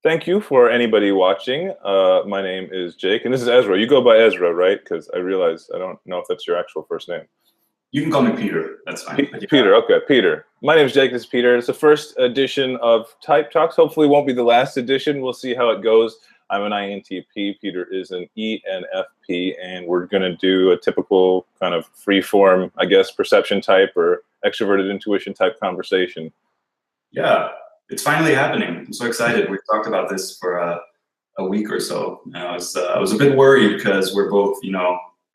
Thank you for anybody watching. My name is Jake, and this is Ezra. You go by Ezra, right? Because I realize I don't know if that's your actual first name. You can call me Peter. That's fine. Peter, okay, Peter. My name is Jake. This is Peter. It's the first edition of Type Talks. Hopefully, it won't be the last edition. We'll see how it goes. I'm an INTP. Peter is an ENFP, and we're going to do a typical kind of free-form, I guess, perception type or extroverted intuition type conversation. Yeah, it's finally happening. I'm so excited. We've talked about this for a week or so. I was a bit worried because we're both,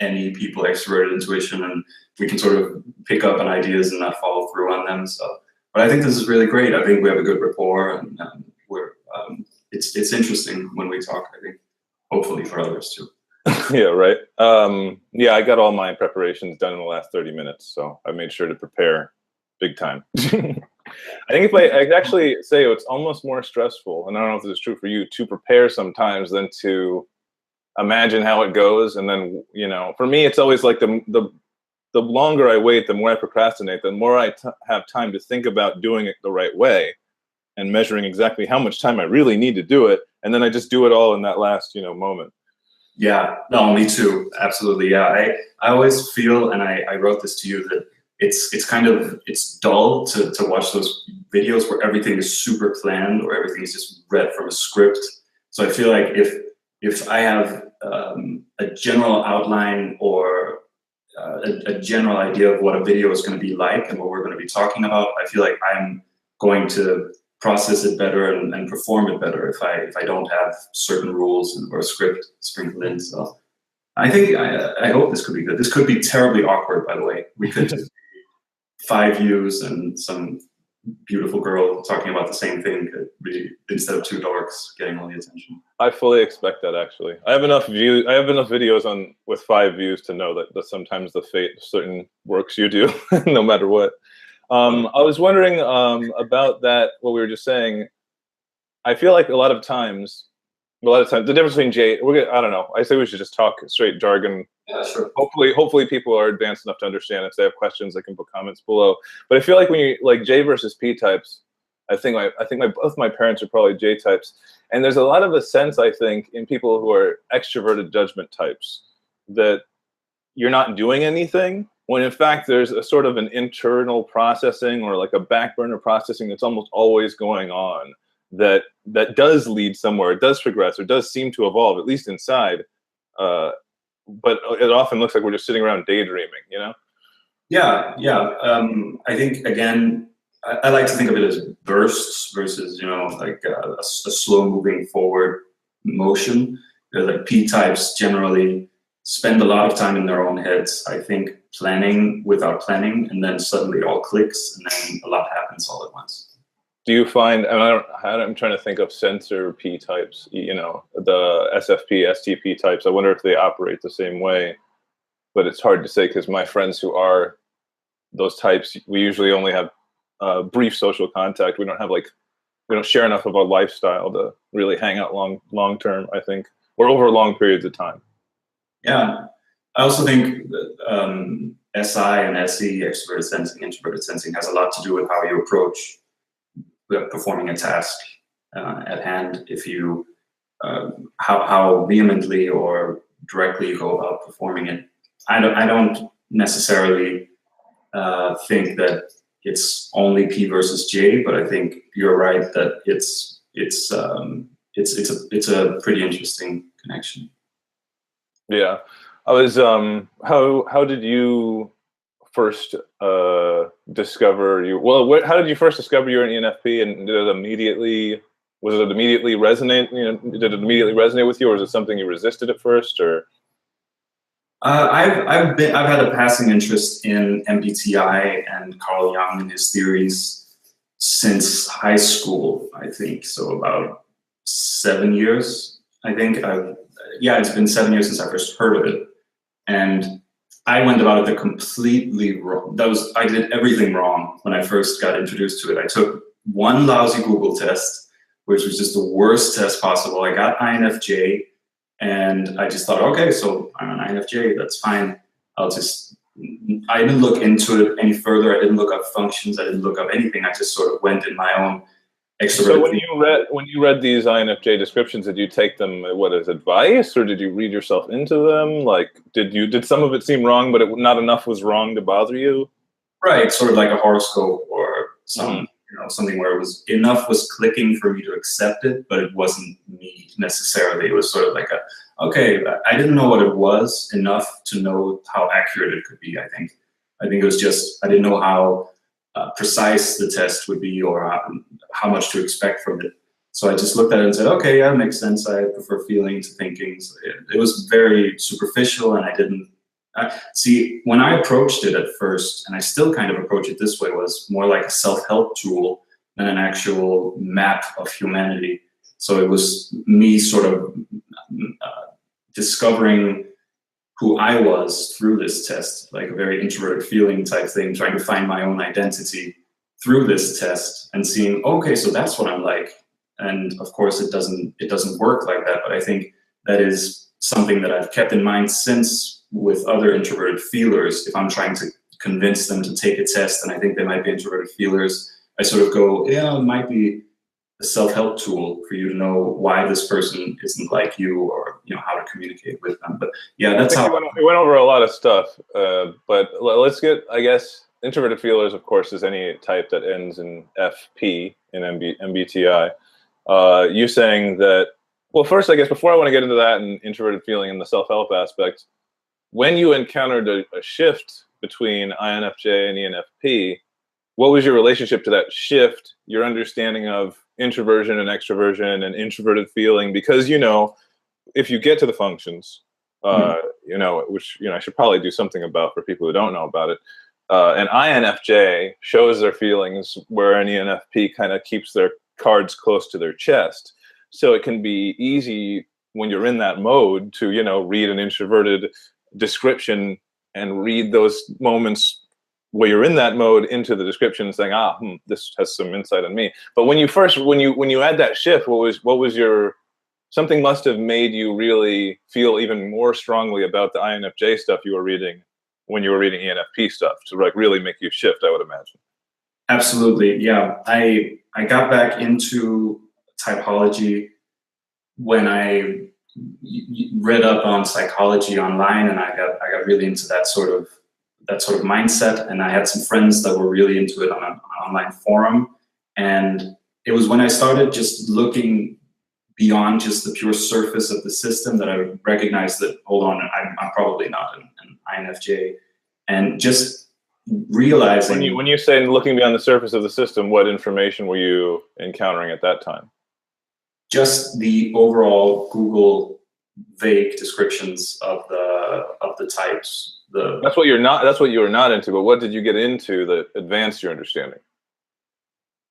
NE people, extroverted intuition, and we can sort of pick up on ideas and not follow through on them. So, but I think this is really great. I think we have a good rapport, and it's interesting when we talk. I think hopefully for others too. Yeah, right. Yeah, I got all my preparations done in the last 30 minutes, so I made sure to prepare big time. I think if I actually say it's almost more stressful, and I don't know if this is true for you, to prepare sometimes than to imagine how it goes. And then, for me, it's always like the longer I wait, the more I procrastinate, the more I have time to think about doing it the right way and measuring exactly how much time I really need to do it. And then I just do it all in that last, moment. Yeah, no, me too. Absolutely. Yeah, I always feel, and I wrote this to you, that it's dull to watch those videos where everything is super planned or everything is just read from a script. So I feel like if I have a general outline or a general idea of what a video is going to be like and what we're going to be talking about, I feel like I'm going to process it better and perform it better if I don't have certain rules or a script sprinkled in. So I hope this could be good. This could be terribly awkward, by the way. We could just 5 views and some beautiful girl talking about the same thing instead of 2 dorks getting all the attention. I fully expect that, actually. I have enough views. I have enough videos with 5 views to know that sometimes the fate of certain works you do, no matter what. I was wondering about that. What we were just saying. I feel like a lot of times, the difference between I don't know. I say we should just talk straight jargon. Yeah, sure. Hopefully people are advanced enough to understand. If they have questions, they can put comments below. But I feel like when you like J versus P types, I think both my parents are probably J types, and there's a lot of a sense, I think, in people who are extroverted judgment types that you're not doing anything, when in fact there's a sort of an internal processing or like a back burner processing that's almost always going on that does lead somewhere, it does progress, or does seem to evolve, at least inside. But it often looks like we're just sitting around daydreaming, Yeah. I think, again, I like to think of it as bursts versus, like a slow moving forward motion. Like P types generally spend a lot of time in their own heads, I think, planning without planning, and then suddenly it all clicks, and then a lot happens all at once. Do you find, and I'm trying to think of sensor P types, the SFP, STP types. I wonder if they operate the same way, but it's hard to say because my friends who are those types, we usually only have brief social contact. We don't share enough of our lifestyle to really hang out long term, I think, or over long periods of time. Yeah, I also think that SI and SE, extroverted sensing, introverted sensing, has a lot to do with how you approach performing a task at hand. If you how vehemently or directly you go about performing it. I don't necessarily think that it's only P versus J, but I think you're right that it's a pretty interesting connection. Yeah, I was. How did you first discover you? Well, how did you first discover you're an ENFP, and did it immediately? Was it immediately resonate? Did it immediately resonate with you, or was it something you resisted at first, or? I've had a passing interest in MBTI and Carl Jung and his theories since high school, I think. So about 7 years, I think. It's been 7 years since I first heard of it, and I went about it completely wrong. I did everything wrong when I first got introduced to it. I took one lousy Google test, which was just the worst test possible. I got INFJ, and I just thought, okay, so I'm an INFJ, that's fine. I didn't look into it any further. I didn't look up functions. I didn't look up anything. I just sort of went in my own So extroverted. when you read these INFJ descriptions, did you take them what as advice, or did you read yourself into them? Like, did some of it seem wrong, but not enough was wrong to bother you? Right, sort of like a horoscope or some, something where it was enough was clicking for me to accept it, but it wasn't me necessarily. It was sort of like okay, I didn't know what it was enough to know how accurate it could be. I think it was just I didn't know how precise the test would be or how much to expect from it. So I just looked at it and said, okay, yeah, it makes sense. I prefer feeling to thinking. So it was very superficial, and I didn't. See, when I approached it at first, and I still kind of approach it this way, was more like a self-help tool than an actual map of humanity. So it was me sort of discovering who I was through this test, like a very introverted feeling type thing, trying to find my own identity through this test and seeing, okay, so that's what I'm like. And of course it doesn't work like that, but I think that is something that I've kept in mind since with other introverted feelers. If I'm trying to convince them to take a test and I think they might be introverted feelers, I sort of go, yeah, it might be a self-help tool for you to know why this person isn't like you, or how to communicate with them. But yeah, that's how we went over a lot of stuff. But let's get, I guess, introverted feelers, of course, is any type that ends in FP in MBTI. You saying that, well, first, I guess, before I want to get into that and introverted feeling and the self-help aspect, when you encountered a shift between INFJ and ENFP, what was your relationship to that shift, your understanding of introversion and extroversion and introverted feeling? Because, if you get to the functions, which, I should probably do something about for people who don't know about it, an INFJ shows their feelings where an ENFP kind of keeps their cards close to their chest. So it can be easy when you're in that mode to, read an introverted description and read those moments where you're in that mode into the description and saying, this has some insight on me. But when you had that shift, what was your, something must have made you really feel even more strongly about the INFJ stuff you were reading when you were reading ENFP stuff to like really make you shift, I would imagine. Absolutely, yeah. I got back into typology when I read up on psychology online, and I got really into that sort of mindset. And I had some friends that were really into it on an online forum. And it was when I started just looking beyond just the pure surface of the system that I recognized that, hold on, I'm probably not an INFJ. And just realizing... When you say looking beyond the surface of the system, what information were you encountering at that time? Just the overall Google vague descriptions of the types. That's what you were not into, but what did you get into that advanced your understanding?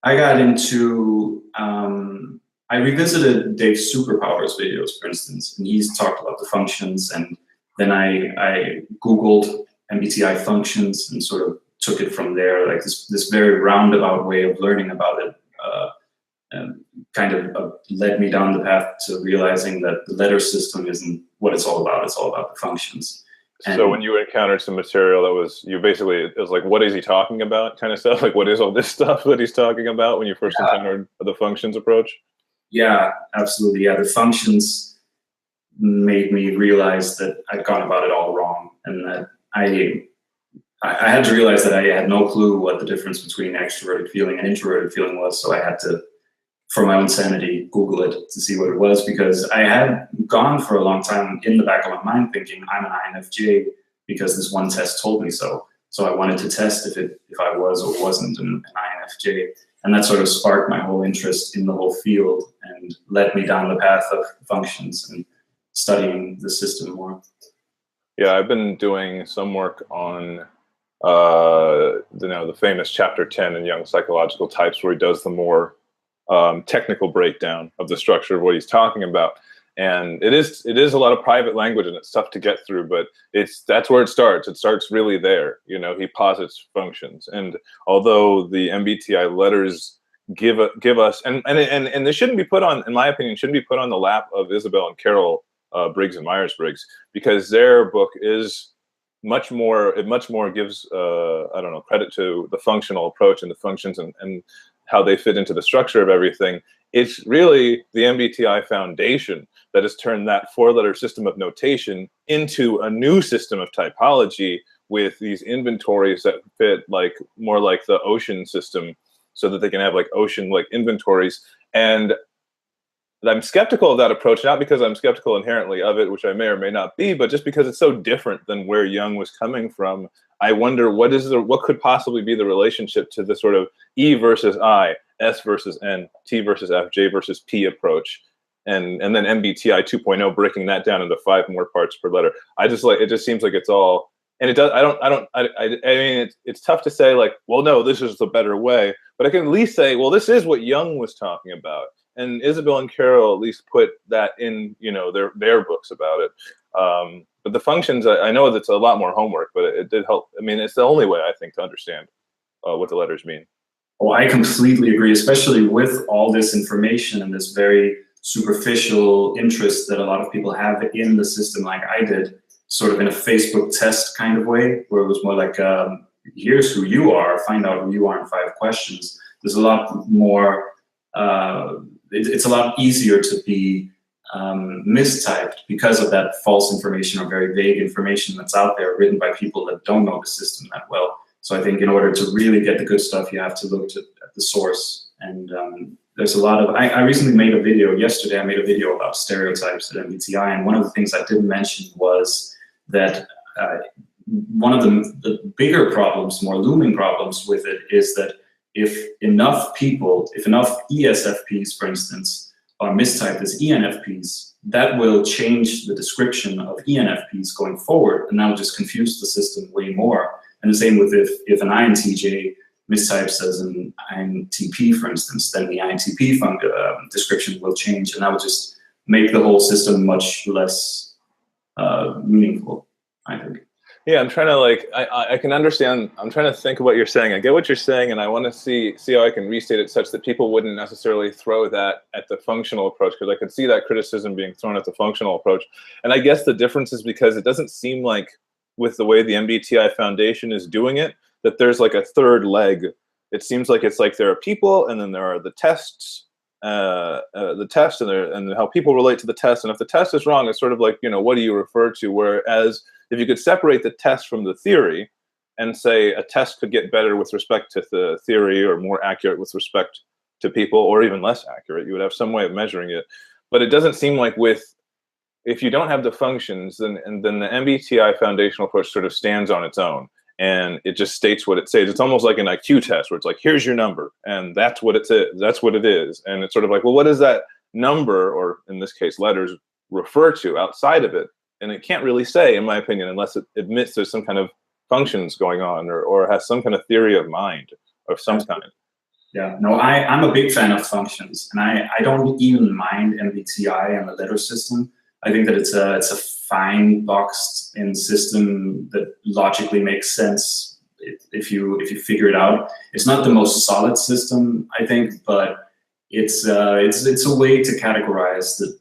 I got into I revisited Dave's Superpowers videos, for instance, and he's talked about the functions, and then I Googled MBTI functions and sort of took it from there, like this very roundabout way of learning about it. And kind of led me down the path to realizing that the letter system isn't what it's all about. It's all about the functions. And so when you encountered some material that was, it was like, what is he talking about kind of stuff? Like, what is all this stuff that he's talking about when you first encountered the functions approach? Yeah, absolutely. Yeah, the functions made me realize that I'd gone about it all wrong, and that I had to realize that I had no clue what the difference between extroverted feeling and introverted feeling was. So I had to, for my own sanity, Google it to see what it was, because I had gone for a long time in the back of my mind thinking I'm an INFJ because this one test told me so. So I wanted to test if I was or wasn't an INFJ. And that sort of sparked my whole interest in the whole field and led me down the path of functions and studying the system more. Yeah, I've been doing some work on the famous chapter 10 in Young Psychological Types, where he does the more technical breakdown of the structure of what he's talking about. And it is a lot of private language, and it's tough to get through, but that's where it starts. It starts really there. He posits functions. And although the MBTI letters give us, and this shouldn't be put on, in my opinion, shouldn't be put on the lap of Isabel and Carol Briggs and Myers-Briggs, because their book is much more gives credit to the functional approach and the functions, and how they fit into the structure of everything. It's really the MBTI Foundation that has turned that 4-letter system of notation into a new system of typology with these inventories that fit like more like the ocean system, so that they can have like ocean like inventories. And I'm skeptical of that approach, not because I'm skeptical inherently of it, which I may or may not be, but just because it's so different than where Jung was coming from. I wonder what could possibly be the relationship to the sort of E versus I, S versus N, T versus F, J versus P approach, and then MBTI 2.0 breaking that down into 5 more parts per letter. I just like, it just seems like it's all, and it does. I mean, it's tough to say like, well, no, this is the better way, but I can at least say, well, this is what Jung was talking about. And Isabel and Carol at least put that in, you know, their books about it. But the functions, I know that's a lot more homework, but it did help. I mean, it's the only way, I think, to understand what the letters mean. Oh, I completely agree, especially with all this information and this very superficial interest that a lot of people have in the system, like I did, sort of in a Facebook test kind of way, where it was more like, here's who you are, find out who you are in 5 questions. There's a lot more, it's a lot easier to be mistyped because of that false information or very vague information that's out there written by people that don't know the system that well. So I think in order to really get the good stuff, you have to look at the source. And there's a lot of, I recently made a video, yesterday I made a video about stereotypes at MBTI, and one of the things I didn't mention was that one of the bigger problems, more looming problems with it is that if enough people, if enough ESFPs, for instance, are mistyped as ENFPs, that will change the description of ENFPs going forward, and that will just confuse the system way more. And the same with if an INTJ mistypes as an INTP, for instance, then the INTP description will change, and that will just make the whole system much less meaningful, I think. Yeah, I'm trying to like, I can understand, I'm trying to think of what you're saying. I get what you're saying, and I want to see how I can restate it such that people wouldn't necessarily throw that at the functional approach, because I could see that criticism being thrown at the functional approach. And I guess the difference is because it doesn't seem like, with the way the MBTI Foundation is doing it, that there's like a third leg. It seems like it's like there are people, and then there are the tests, and how people relate to the test. And if the test is wrong, it's sort of like, you know, what do you refer to? Whereas if you could separate the test from the theory and say a test could get better with respect to the theory or more accurate with respect to people, or even less accurate, you would have some way of measuring it. But it doesn't seem like if you don't have the functions, then the MBTI foundational approach sort of stands on its own, and it just states what it says. It's almost like an IQ test where it's like, here's your number, and that's what it is. That's what it is. And it's sort of like, well, what does that number, or in this case, letters, refer to outside of it? And it can't really say, in my opinion, unless it admits there's some kind of functions going on, or has some kind of theory of mind of some kind. Yeah, no, I'm a big fan of functions, and I don't even mind MBTI and the letter system. I think that it's a fine boxed in system that logically makes sense if you figure it out. It's not the most solid system, I think, but it's a way to categorize the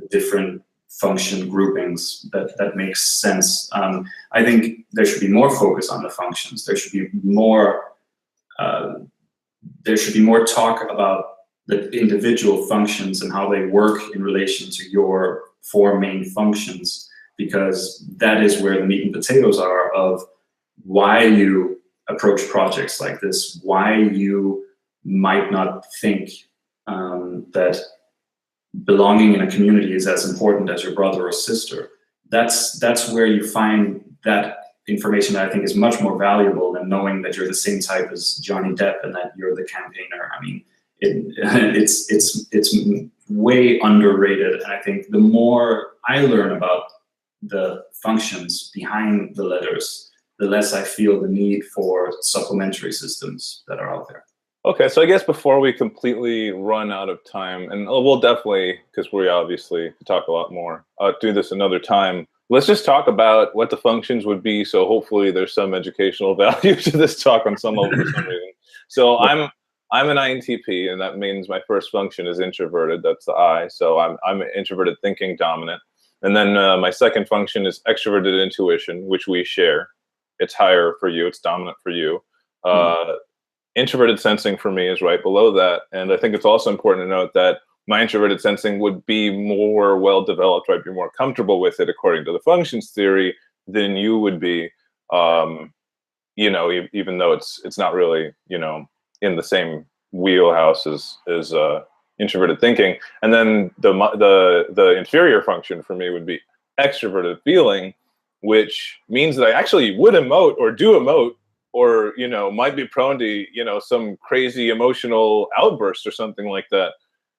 different function groupings that makes sense. I think there should be more focus on the functions. There should be more talk about the individual functions and how they work in relation to your 4 main functions, because that is where the meat and potatoes are of why you approach projects like this, why you might not think that belonging in a community is as important as your brother or sister. That's where you find that information that I think is much more valuable than knowing that you're the same type as Johnny Depp and that you're the campaigner. I mean, it's way underrated, and I think the more I learn about the functions behind the letters, the less I feel the need for supplementary systems that are out there. Okay, so I guess before we completely run out of time, and we'll definitely, because we obviously talk a lot more, do this another time. Let's just talk about what the functions would be, so hopefully there's some educational value to this talk on some level for some reason. So I'm an INTP, and that means my first function is introverted. That's the I. So I'm an introverted thinking dominant. And then my second function is extroverted intuition, which we share. It's higher for you. It's dominant for you. introverted sensing for me is right below that. And I think it's also important to note that my introverted sensing would be more well developed, I'd be more comfortable with it according to the functions theory than you would be. You know, even though it's not really, you know, in the same wheelhouse as introverted thinking. And then the inferior function for me would be extroverted feeling, which means that I actually would emote or do emote, or, you know, might be prone to, you know, some crazy emotional outburst or something like that,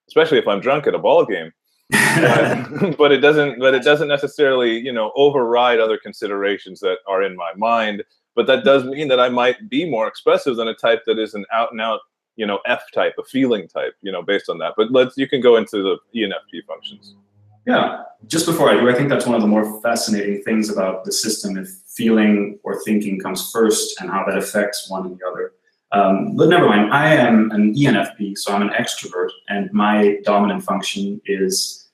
especially if I'm drunk at a ball game. But it doesn't necessarily, you know, override other considerations that are in my mind. But that does mean that I might be more expressive than a type that is an out and out, you know, F type, a feeling type, you know, based on that. But you can go into the ENFP functions. Yeah, just before I do, I think that's one of the more fascinating things about the system, if feeling or thinking comes first and how that affects one and the other. But never mind, I am an ENFP, so I'm an extrovert, and my dominant function is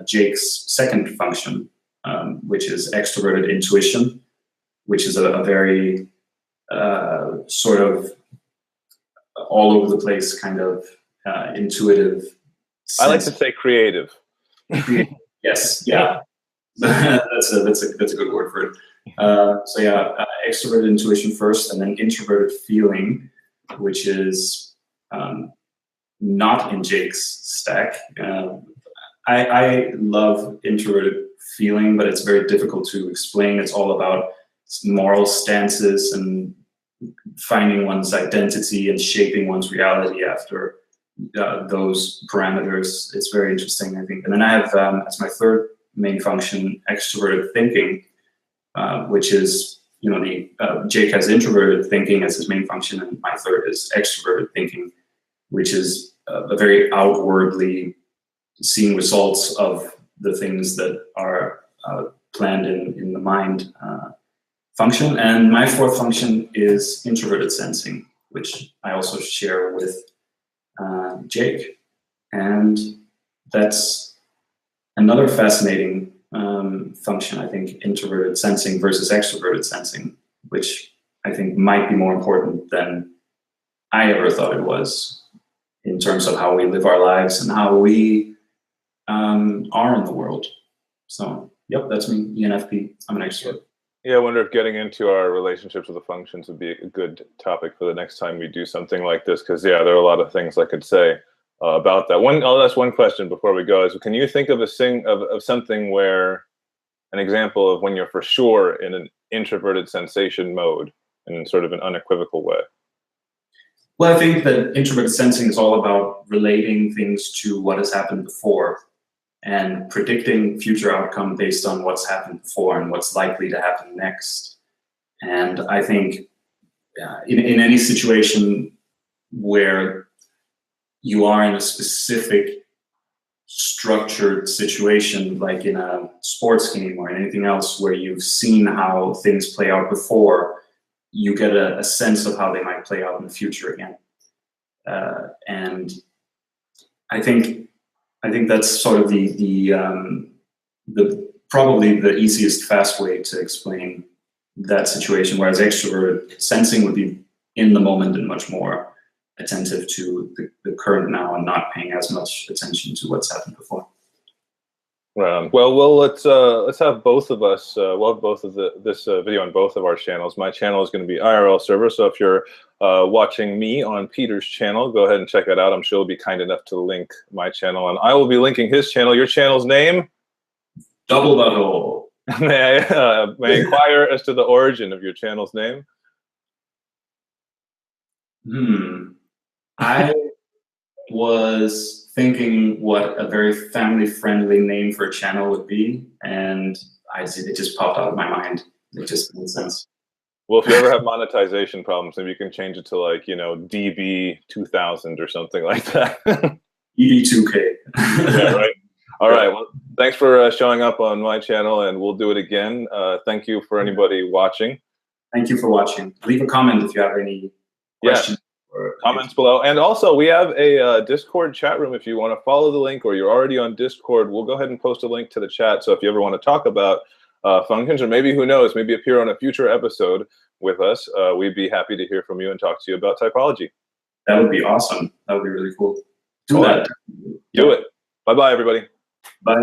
Jake's second function, which is extroverted intuition, which is a very sort of all over the place kind of intuitive sense. I like to say creative. Yes, yeah, that's a good word for it. So yeah, extroverted intuition first, and then introverted feeling, which is not in Jake's stack. I love introverted feeling, but it's very difficult to explain. It's all about moral stances and finding one's identity and shaping one's reality after those parameters. It's very interesting, I think. And then I have, as my third main function, extroverted thinking, which is, you know, Jake has introverted thinking as his main function, and my third is extroverted thinking, which is a very outwardly seeing results of the things that are planned in the mind function. And my fourth function is introverted sensing, which I also share with Jake. And that's another fascinating function, I think, introverted sensing versus extroverted sensing, which I think might be more important than I ever thought it was in terms of how we live our lives and how we are in the world. So, yep, that's me, ENFP. I'm an extrovert. Yeah, I wonder if getting into our relationships with the functions would be a good topic for the next time we do something like this, because, yeah, there are a lot of things I could say about that. I'll ask one question before we go. Is, can you think of of something where, an example of when you're for sure in an introverted sensation mode in sort of an unequivocal way? Well, I think that introverted sensing is all about relating things to what has happened before and predicting future outcome based on what's happened before and what's likely to happen next. And I think in any situation where you are in a specific structured situation, like in a sports game or anything else where you've seen how things play out before, you get a sense of how they might play out in the future again. And I think that's sort of the probably the easiest, fast way to explain that situation. Whereas extroverted sensing would be in the moment and much more attentive to the current now and not paying as much attention to what's happened before. Well, let's have both of us. We'll have both of this video on both of our channels. My channel is going to be IRL server, so if you're watching me on Peter's channel, go ahead and check that out. I'm sure he'll be kind enough to link my channel, and I will be linking his channel. Your channel's name? Double Butthole. May I inquire as to the origin of your channel's name? I was thinking what a very family-friendly name for a channel would be, and it just popped out of my mind. It just made sense. Well, if you ever have monetization problems, maybe you can change it to, like, you know, DB2000 or something like that. DB2K. Yeah, right. All right. Well, thanks for showing up on my channel, and we'll do it again. Thank you for anybody watching. Thank you for watching. Leave a comment if you have any questions. Or comments below. And also, we have a Discord chat room if you want to follow the link, or you're already on Discord. We'll go ahead and post a link to the chat. So if you ever want to talk about functions, or maybe, who knows, maybe appear on a future episode, with us, we'd be happy to hear from you and talk to you about typology. That would be awesome. That would be really cool. Do All that. right. Do it. Bye-bye, everybody. Bye.